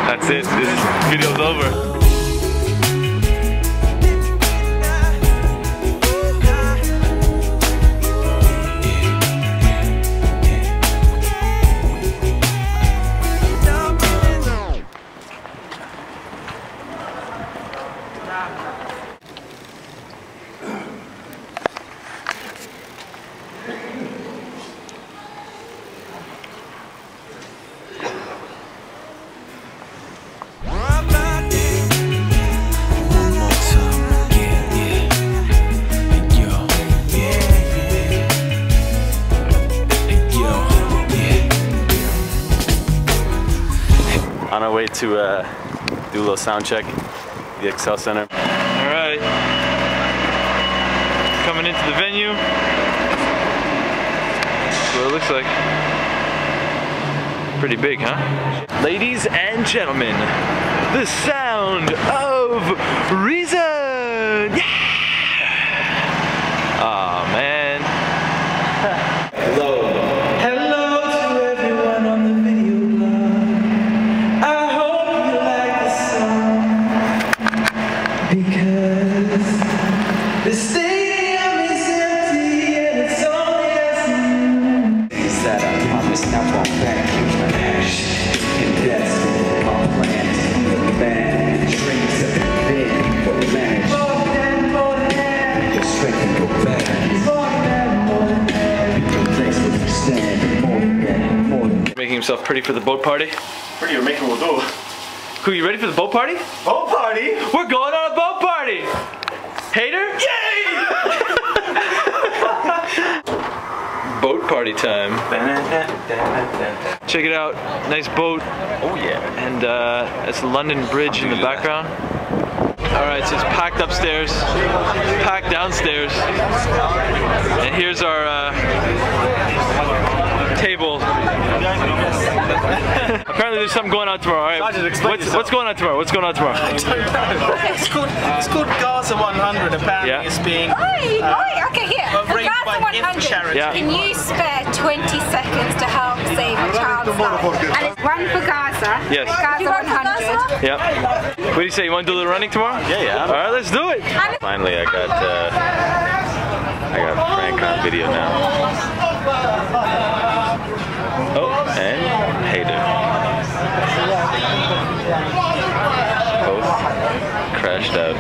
That's it. This video's over. On our way to do a little sound check, the Excel Center. All right, coming into the venue. That's what it looks like. Pretty big, huh? Ladies and gentlemen, the sound of reason. Yeah! Oh man. Hello. The stadium is empty and it's only us. Is that I promise I won't back you my action. And that's my plan. The band dreams of the bed for the manage. More than that. Your strength can go back. More than that. Your place will stand. More than that. Making himself pretty for the boat party. Pretty you're making will do. Cool, you ready for the boat party? Boat party? We're going on a boat party! Hater? Yay! Boat party time. Check it out, nice boat. Oh yeah. And it's the London Bridge in the background. Alright, so it's packed upstairs, packed downstairs. And here's our table. Apparently there's something going on tomorrow. All right. What's going on tomorrow? What's going on tomorrow? I don't know. It's called Gaza 100. Apparently it's being okay, here. raised by Gaza 100. charity. Yeah. Can you spare 20 seconds to help save a child's life? And it's run for Gaza. Yes. Gaza 100. Yep. What do you say? You want to do a little running tomorrow? Yeah. All right, let's do it. Finally, I got Frank on video now. Oh, and Hater. Both crashed out.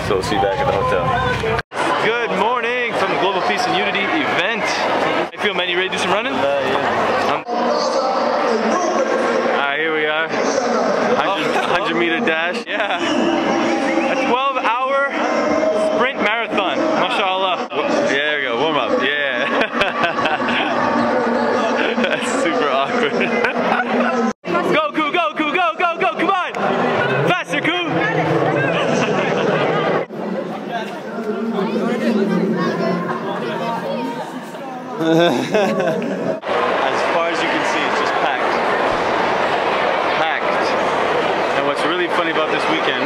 So we'll see you back at the hotel. Good morning from the Global Peace and Unity event. How you feel, man? You ready to do some running? Yeah. Alright, here we are. 100 meter dash. Yeah. A 12-hour sprint marathon. Mashallah. Yeah, there we go. Warm up. Yeah. That's super awkward. Go, Koo, go, Koo, go, go, go. Come on. Faster, Koo. As far as you can see, it's just packed. Packed. And what's really funny about this weekend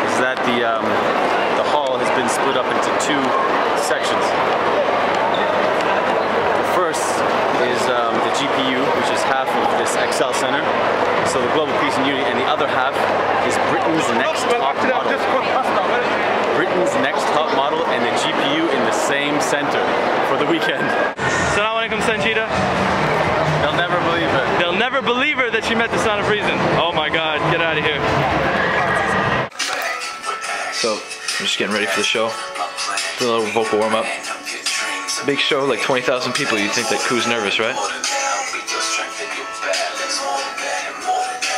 is that the hall has been split up into two sections. The first is the GPU, which is half of this Excel Center. So the Global Peace and Unity, and the other half is Britain's next top model. Britain's next top model and the GPU in the same center for the weekend. Assalamu alaikum, Sanjita. They'll never believe it. They'll never believe her that she met the Sound of Reason. Oh my God, get out of here. So, I'm just getting ready for the show. Do a little vocal warm up. Big show, like 20,000 people. You'd think that Koo's nervous, right?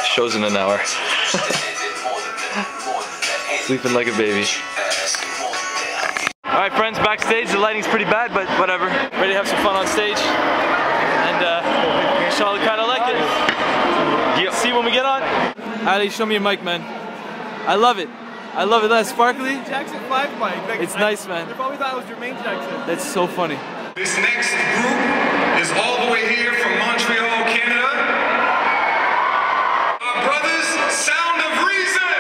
Show's in an hour. Sleeping like a baby. Alright friends, backstage, the lighting's pretty bad, but whatever. Ready to have some fun on stage. And inshallah, kinda like it. Yep. See when we get on? Ali, show me your mic, man. I love it. I love it. That's sparkly. Jackson 5 mic. It's nice, man. I probably thought it was Jermaine Jackson. That's so funny. This next group is all the way here from Montreal, Canada. Our brothers, Sound of Reason!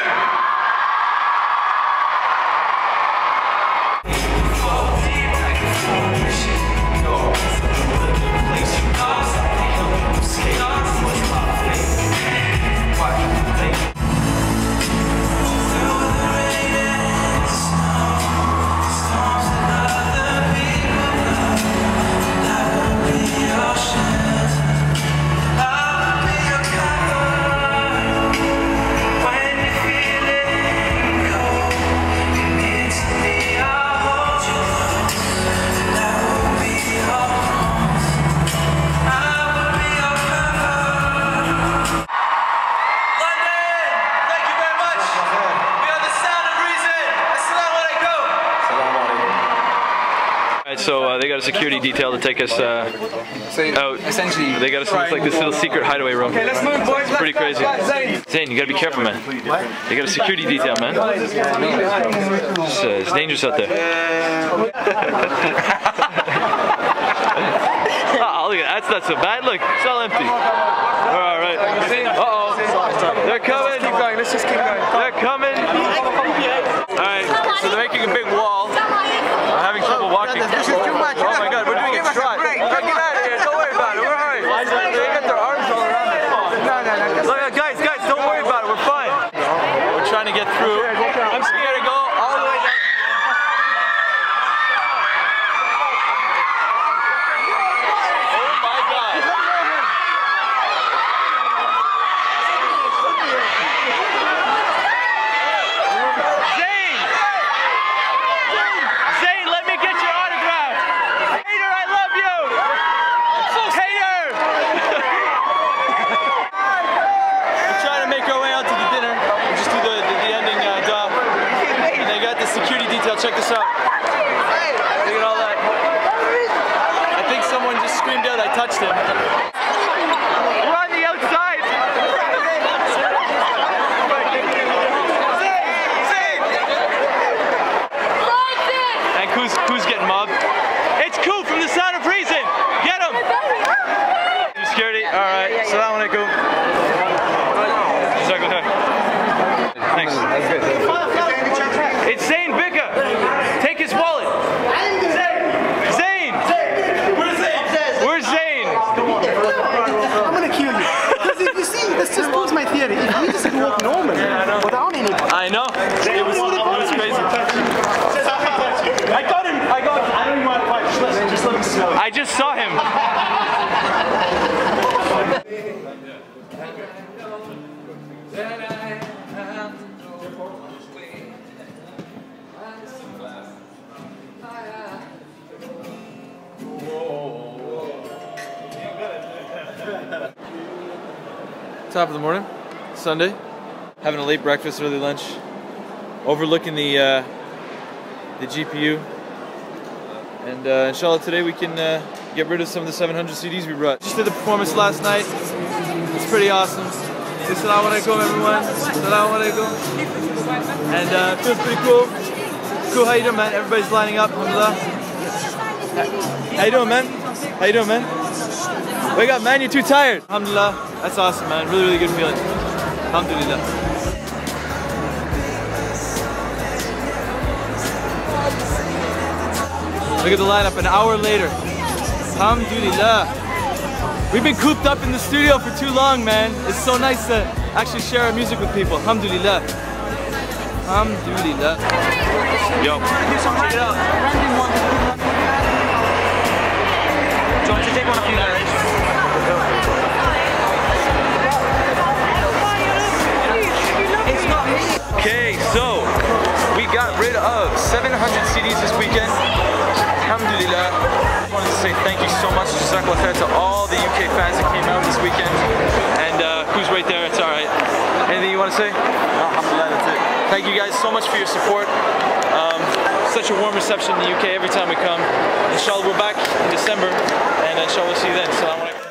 so they got a security detail to take us out. Essentially, They got us in like this little secret hideaway room. okay, let's move, boys. It's pretty crazy. Zane, you gotta be careful, man. They got a security detail, man. It's dangerous out there. Oh, look at that. That's not so bad. Look, it's all empty. All right. Uh-oh. They're coming. Keep going. Let's just keep going. They're coming. All right. So they're making a big wall. I'm having trouble walking. This is too much. Oh my God, we're doing a stride. Get out of here. Don't worry about it. We're alright. They got their arms all around it. No. Look, guys, don't worry about it. We're fine. We're trying to get through. I'm scared to go all the way down. Check this out. Look at all that. I think someone just screamed out, I touched him. We're on the outside. And who's getting mobbed? It's Koo from the Sound of Reason. Get him. Security. All right. Assalamu alaikum. Thanks. That's good. It's Zane Bicca. Take his wallet. Zane! Where's Zane? I'm gonna kill you. Because if you see, this just proves my theory. If we just walk normally without anybody. I know. It was crazy. I got him. I don't even want to fight. Just let me smell it. I just saw him. Top of the morning, Sunday, having a late breakfast, early lunch, overlooking the GPU, and inshallah today we can get rid of some of the 700 CDs we brought. Just did the performance last night. It's pretty awesome. Assalamu alaikum everyone. Assalamu alaikum. And it feels pretty cool. Cool, how you doing, man? Everybody's lining up. Alhamdulillah. How you doing, man? How you doing, man? Wake up, man, you're too tired. Alhamdulillah. That's awesome, man. Really, really good feeling. Alhamdulillah. Look at the lineup an hour later. Alhamdulillah. We've been cooped up in the studio for too long, man. It's so nice to actually share our music with people. Alhamdulillah. Alhamdulillah. Yo. Check it out. Do you want to take one of you guys? Okay, so we got rid of 700 CDs this weekend. Alhamdulillah. I wanted to say thank you so much to all the UK fans that came out this weekend. And who's right there? It's alright. Anything you want to say? No, alhamdulillah, that's it. Thank you guys so much for your support. Such a warm reception in the UK every time we come. Inshallah, we're back in December, and inshallah, we'll see you then. Assalamu alaikum.